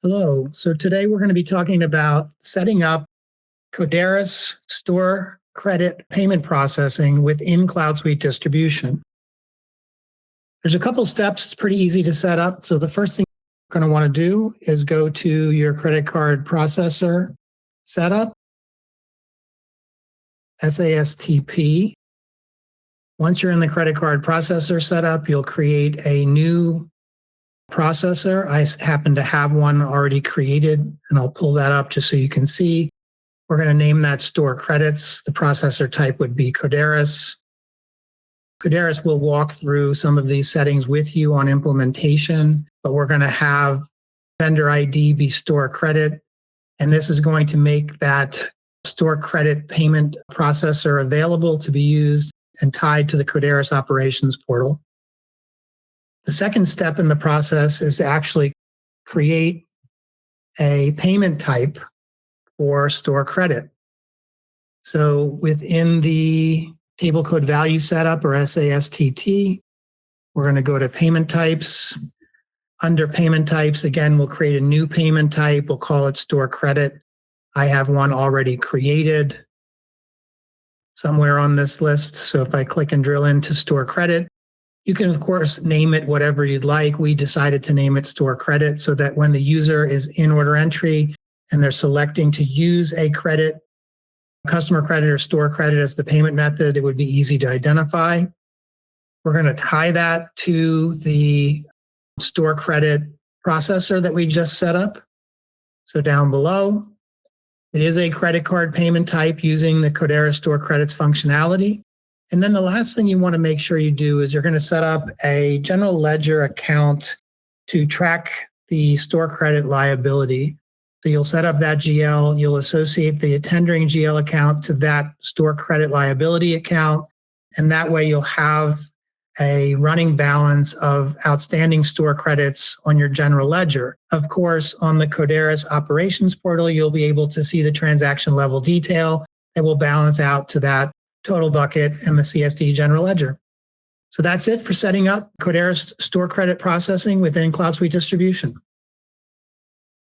Hello. So today we're going to be talking about setting up Kodaris store credit payment processing within Cloud Suite distribution. There's a couple steps. It's pretty easy to set up. So the first thing you're going to want to do is go to your credit card processor setup, SASTP. Once you're in the credit card processor setup, you'll create a new processor. I happen to have one already created, and I'll pull that up just so you can see. We're going to name that store credits. The processor type would be Kodaris. Kodaris will walk through some of these settings with you on implementation, but we're going to have vendor ID be store credit, and this is going to make that store credit payment processor available to be used and tied to the Kodaris operations portal. The second step in the process is to actually create a payment type for store credit. So within the table code value setup, or SASTT, we're going to go to payment types. Under payment types, again, we'll create a new payment type. We'll call it store credit. I have one already created somewhere on this list. So if I click and drill into store credit, you can, of course, name it whatever you'd like. We decided to name it store credit so that when the user is in order entry and they're selecting to use a credit, customer credit or store credit as the payment method, it would be easy to identify. We're going to tie that to the store credit processor that we just set up. So down below, it is a credit card payment type using the Kodaris store credits functionality. And then the last thing you want to make sure you do is you're going to set up a general ledger account to track the store credit liability. So you'll set up that GL, you'll associate the tendering GL account to that store credit liability account, and that way you'll have a running balance of outstanding store credits on your general ledger. Of course, on the Kodaris operations portal, you'll be able to see the transaction level detail that will balance out to that total bucket and the CSD general ledger. So that's it for setting up Kodaris store credit processing within Cloud Suite distribution.